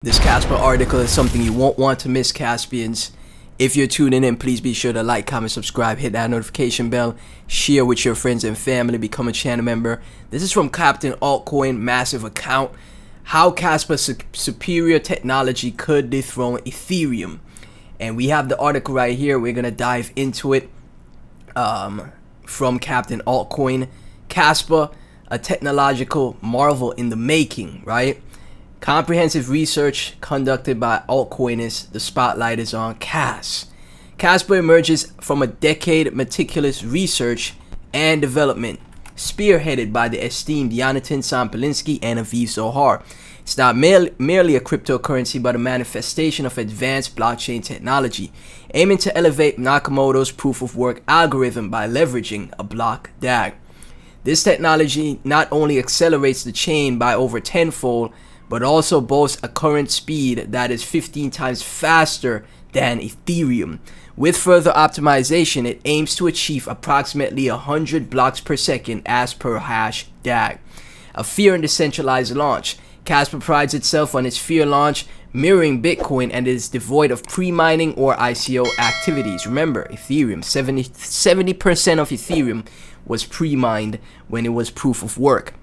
This KASPA article is something you won't want to miss, Caspians. If you're tuning in, please be sure to like, comment, subscribe, hit that notification bell, share with your friends and family, become a channel member. This is from Captain Altcoin, massive account. How KASPA superior technology could dethrone Ethereum. And we have the article right here. We're going to dive into it from Captain Altcoin. KASPA, a technological marvel in the making, right? Comprehensive research conducted by altcoinists. The spotlight is on KASPA emerges from a decade meticulous research and development, spearheaded by the esteemed Jonathan Sampelinski and Aviv Zohar. It's not merely a cryptocurrency, but a manifestation of advanced blockchain technology, aiming to elevate Nakamoto's proof-of-work algorithm by leveraging a block DAG. This technology not only accelerates the chain by over tenfold, but also boasts a current speed that is 15 times faster than Ethereum. With further optimization, it aims to achieve approximately 100 blocks per second as per hash DAG. A fair and decentralized launch. KASPA prides itself on its fair launch, mirroring Bitcoin, and is devoid of pre-mining or ICO activities. Remember, Ethereum, 70% of Ethereum was pre-mined when it was proof of work.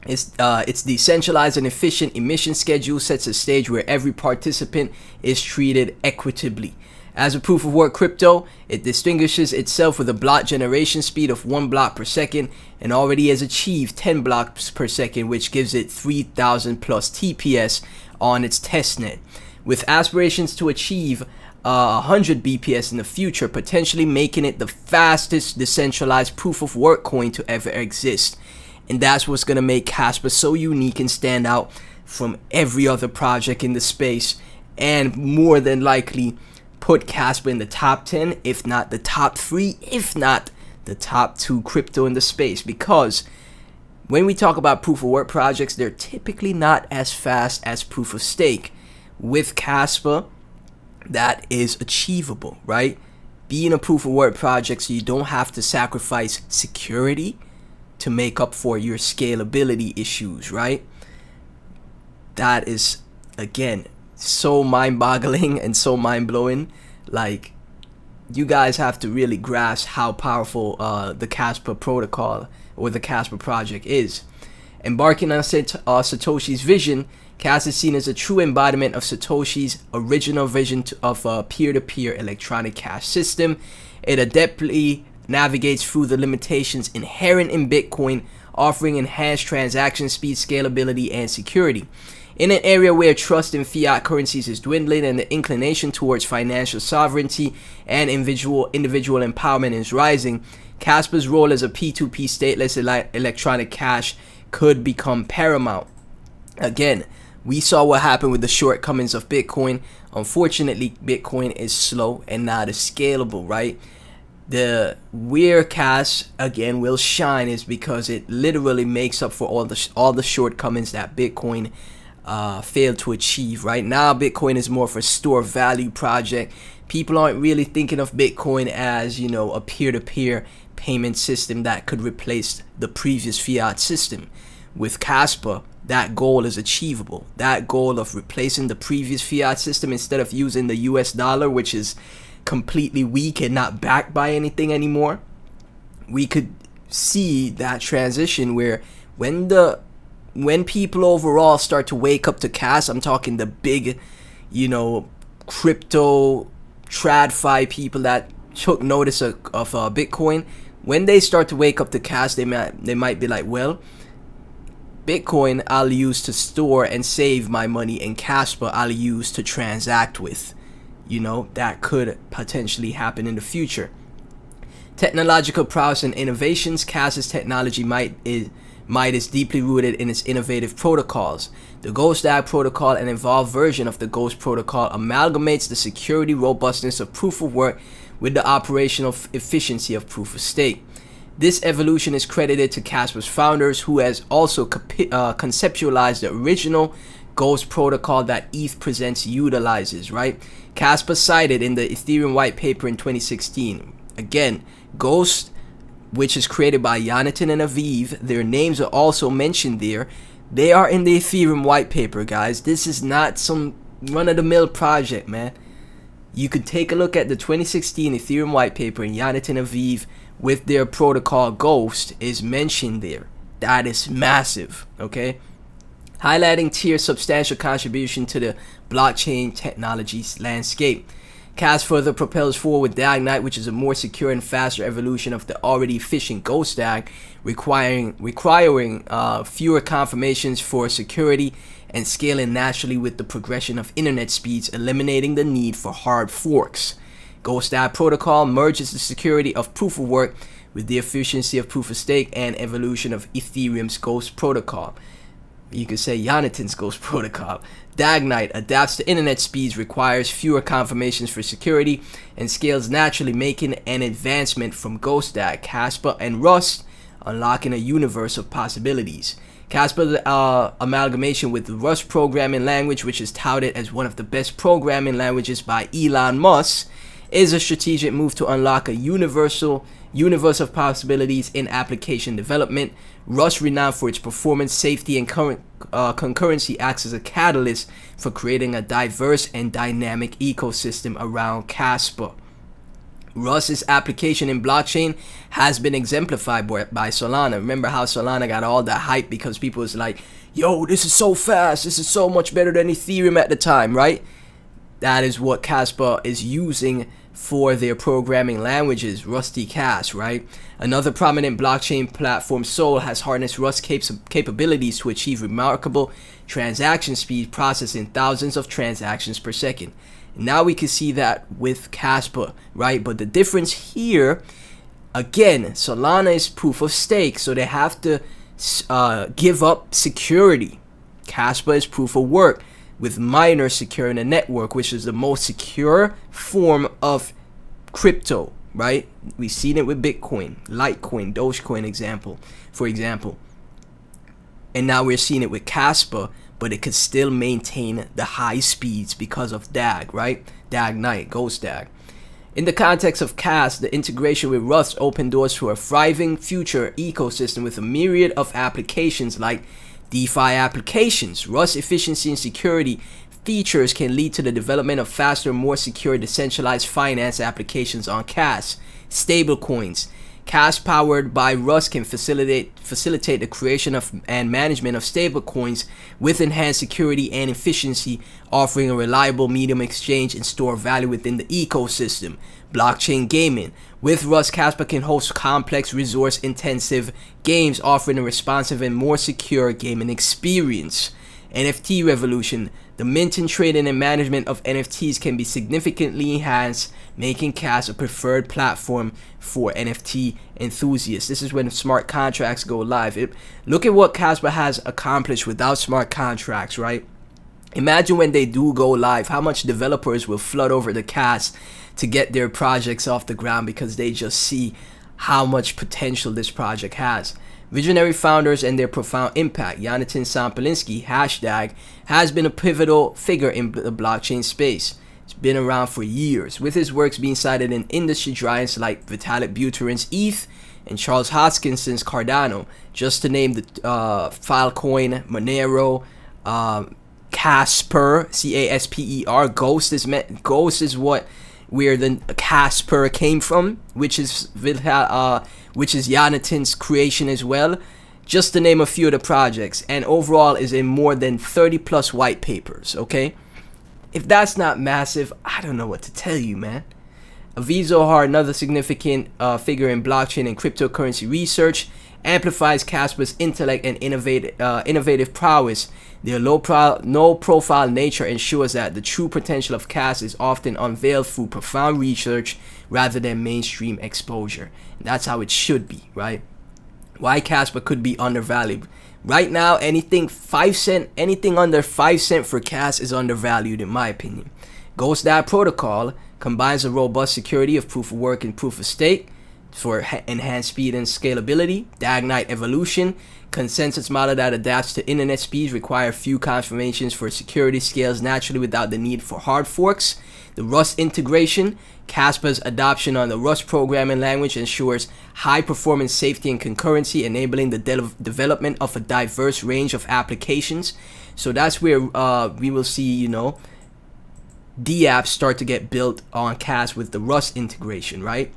Its decentralized and efficient emission schedule sets a stage where every participant is treated equitably. As a proof-of-work crypto, it distinguishes itself with a block generation speed of 1 block per second and already has achieved 10 blocks per second, which gives it 3,000 plus TPS on its testnet, with aspirations to achieve 100 BPS in the future, potentially making it the fastest decentralized proof-of-work coin to ever exist. And that's what's going to make KASPA so unique and stand out from every other project in the space, and more than likely put KASPA in the top 10, if not the top 3, if not the top 2 crypto in the space. Because when we talk about proof of work projects, they're typically not as fast as proof of stake. With KASPA, that is achievable, right? Being a proof of work project, so you don't have to sacrifice security to make up for your scalability issues, right? That is, again, so mind-boggling and so mind-blowing. Like, you guys have to really grasp how powerful the KASPA protocol or the KASPA project is. Embarking on Satoshi's vision, KASPA is seen as a true embodiment of Satoshi's original vision of a peer-to-peer electronic cash system. It adeptly navigates through the limitations inherent in Bitcoin, offering enhanced transaction speed, scalability, and security. In an area where trust in fiat currencies is dwindling and the inclination towards financial sovereignty and individual empowerment is rising, KASPA's role as a P2P stateless electronic cash could become paramount. Again, we saw what happened with the shortcomings of Bitcoin. Unfortunately, Bitcoin is slow and not as scalable, right? The where KAS again will shine is because it literally makes up for all the shortcomings that Bitcoin failed to achieve. Right now, Bitcoin is more of a store value project. People aren't really thinking of Bitcoin as, you know, a peer-to-peer payment system that could replace the previous fiat system. With KASPA, that goal is achievable. That goal of replacing the previous fiat system instead of using the US dollar, which is completely weak and not backed by anything anymore, we could see that transition where when people overall start to wake up to KAS, I'm talking the big, you know, crypto tradfi people that took notice of Bitcoin, when they start to wake up to KAS, they might be like, well, Bitcoin I'll use to store and save my money, and KASPA I'll use to transact with. You know, that could potentially happen in the future. Technological prowess and innovations. KASPA's technology might is deeply rooted in its innovative protocols. The Ghost DAG protocol, an evolved version of the Ghost protocol, amalgamates the security robustness of proof of work with the operational efficiency of proof of stake. This evolution is credited to KASPA's founders, who has also conceptualized the original Ghost protocol that ETH Presents utilizes, right? KASPA cited in the Ethereum white paper in 2016. Again, Ghost, which is created by Jonathan and Aviv, their names are also mentioned there. They are in the Ethereum white paper, guys. This is not some run-of-the-mill project, man. You could take a look at the 2016 Ethereum white paper, and Jonathan Aviv with their protocol Ghost is mentioned there. That is massive, okay? Highlighting Tier's substantial contribution to the blockchain technologies landscape. KAS further propels forward with DAG Knight, which is a more secure and faster evolution of the already efficient Ghost DAG, requiring fewer confirmations for security and scaling naturally with the progression of internet speeds, eliminating the need for hard forks. Ghost DAG protocol merges the security of proof of work with the efficiency of proof of stake and evolution of Ethereum's Ghost protocol. You could say Jonathan's Ghost protocol. DAG Knight adapts to internet speeds, requires fewer confirmations for security, and scales naturally, making an advancement from Ghost DAG, KASPA, and Rust, unlocking a universe of possibilities. KASPA's amalgamation with the Rust programming language, which is touted as one of the best programming languages by Elon Musk, is a strategic move to unlock a universe of possibilities in application development. Rust, renowned for its performance, safety, and concurrency, acts as a catalyst for creating a diverse and dynamic ecosystem around KASPA. Rust's application in blockchain has been exemplified by Solana. Remember how Solana got all that hype because people was like, yo, this is so fast, this is so much better than Ethereum at the time, right? That is what KASPA is using for their programming languages, Rusty KAS, right? Another prominent blockchain platform, Sol, has harnessed Rust capabilities to achieve remarkable transaction speed, processing thousands of transactions per second. Now we can see that with KASPA, right? But the difference here, again, Solana is proof of stake, so they have to give up security. KASPA is proof of work, with miners securing a network, which is the most secure form of crypto, right? We've seen it with Bitcoin, Litecoin, dogecoin for example. And now we're seeing it with KASPA, but it could still maintain the high speeds because of DAG, right? DAG Knight, Ghost DAG. In the context of KAS, the integration with Rust opened doors to a thriving future ecosystem with a myriad of applications like DeFi applications. Rust efficiency and security features can lead to the development of faster, more secure decentralized finance applications on KAS. Stablecoins. KAS powered by Rust can facilitate the creation of and management of stablecoins with enhanced security and efficiency, offering a reliable medium exchange and store value within the ecosystem. Blockchain gaming. With Rust, KASPA can host complex, resource-intensive games, offering a responsive and more secure gaming experience. NFT revolution. The minting, trading, and management of NFTs can be significantly enhanced, making KAS a preferred platform for NFT enthusiasts. This is when smart contracts go live. Look at what KASPA has accomplished without smart contracts, right? Imagine when they do go live, how much developers will flood over the KAS to get their projects off the ground because they just see how much potential this project has. Visionary founders and their profound impact. Jonathan Sampelinski, #DAG, has been a pivotal figure in the blockchain space. It's been around for years, with his works being cited in industry giants like Vitalik Buterin's ETH and Charles Hoskinson's Cardano, just to name the Filecoin, Monero, Casper, CASPER. Ghost is what where the Casper came from, which is Jonathan's creation as well, just to name a few of the projects, and overall is in more than 30 plus white papers, okay? If that's not massive, I don't know what to tell you, man. Aviv Zohar, another significant figure in blockchain and cryptocurrency research, amplifies KASPA's intellect and innovative prowess. Their low-profile nature ensures that the true potential of KAS is often unveiled through profound research rather than mainstream exposure. And that's how it should be, right? Why KASPA could be undervalued. Right now, anything under 5 cents for KAS is undervalued in my opinion. Ghost DAG protocol combines a robust security of proof of work and proof of stake for enhanced speed and scalability. DAG Knight evolution consensus model that adapts to internet speeds, require few confirmations for security, scales naturally without the need for hard forks. The Rust integration, KASPA's adoption on the Rust programming language ensures high performance, safety, and concurrency, enabling the development of a diverse range of applications. So that's where we will see, you know, dApps start to get built on KAS with the Rust integration, right?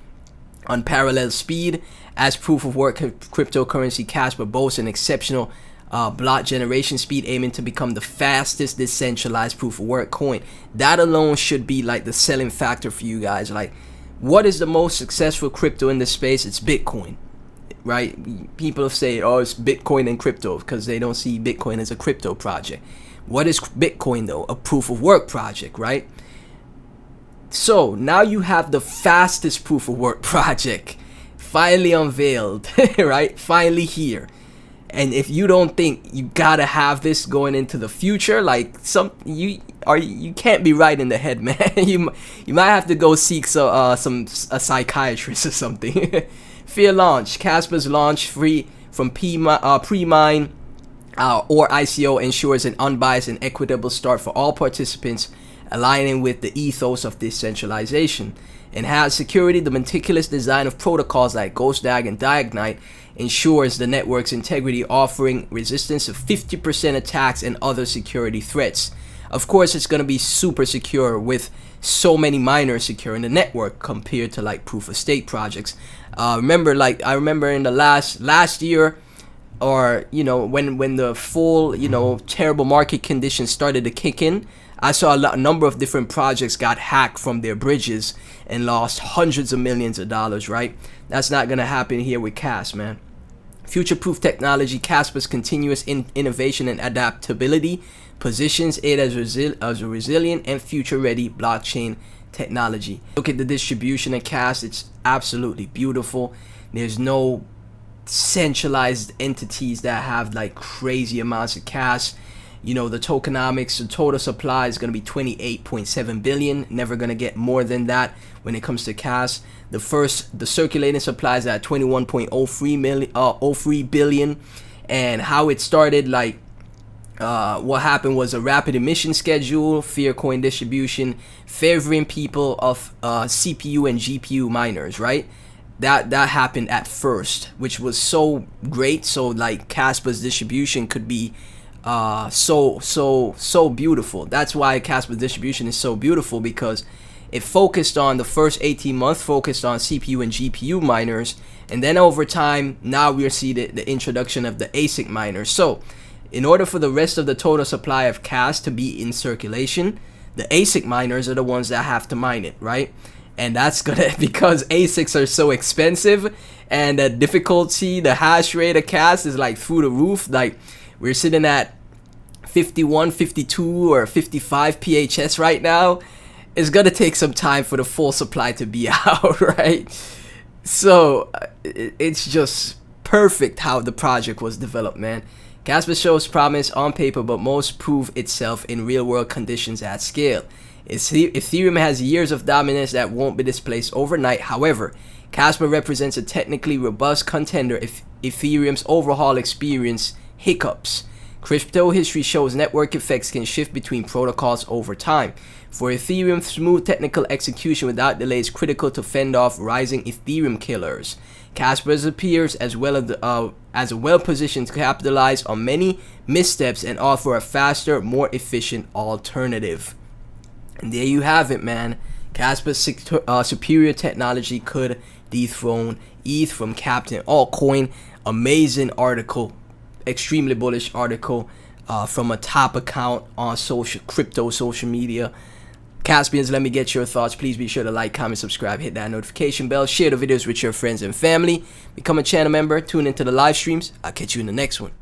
Unparalleled speed. As proof of work cryptocurrency, KASPA boasts an exceptional block generation speed, aiming to become the fastest decentralized proof of work coin. That alone should be like the selling factor for you guys. Like, what is the most successful crypto in this space? It's Bitcoin, right? People say, oh, it's Bitcoin and crypto, because they don't see Bitcoin as a crypto project. What is Bitcoin though? A proof of work project, right? So now you have the fastest proof of work project finally unveiled, right? Finally here. And if you don't think you gotta have this going into the future, like you can't be right in the head, man. you might have to go seek a psychiatrist or something. Fear launch. KASPA's launch free from pre-mine or ICO ensures an unbiased and equitable start for all participants, aligning with the ethos of decentralization. Enhanced security. The meticulous design of protocols like GhostDAG and Diagnite ensures the network's integrity, offering resistance to 50% attacks and other security threats. Of course, it's going to be super secure with so many miners securing the network compared to like proof of stake projects. I remember in the last year, or you know, when the full, you know, terrible market conditions started to kick in, I saw a number of different projects got hacked from their bridges and lost hundreds of millions of dollars, right? That's not going to happen here with KAS, man. Future-proof technology. KASPA's continuous innovation and adaptability positions it as a resilient and future-ready blockchain technology. Look at the distribution of KAS. It's absolutely beautiful. There's no centralized entities that have like crazy amounts of KAS. You know, the tokenomics, the total supply is going to be 28.7 billion. Never going to get more than that when it comes to KAS. The circulating supply is at 21.03 billion. And how it started, like, what happened was a rapid emission schedule, fair coin distribution, favoring people of CPU and GPU miners, right? That happened at first, which was so great. So like KASPA's distribution could be so beautiful. That's why KASPA distribution is so beautiful, because it focused on the first 18 months, focused on CPU and GPU miners, and then over time, now we'll see the introduction of the ASIC miners. So in order for the rest of the total supply of KAS to be in circulation, the ASIC miners are the ones that have to mine it, right? And that's gonna, because ASICs are so expensive and the difficulty, the hash rate of KAS is like through the roof. Like, we're sitting at 51, 52, or 55 PHS right now. It's gonna take some time for the full supply to be out, right? So it's just perfect how the project was developed, man. KASPA shows promise on paper, but most prove itself in real-world conditions at scale. Ethereum has years of dominance that won't be displaced overnight. However, KASPA represents a technically robust contender if Ethereum's overhaul experience hiccups. Crypto history shows network effects can shift between protocols over time. For Ethereum, smooth technical execution without delay is critical to fend off rising Ethereum killers. KASPA appears as well positioned to capitalize on many missteps and offer a faster, more efficient alternative. And there you have it, man. KASPA's superior technology could dethrone ETH from Captain Altcoin. Amazing article, extremely bullish article from a top account on crypto social media. Caspians, let me get your thoughts. Please be sure to like, comment, subscribe, hit that notification bell, share the videos with your friends and family, become a channel member, tune into the live streams. I'll catch you in the next one.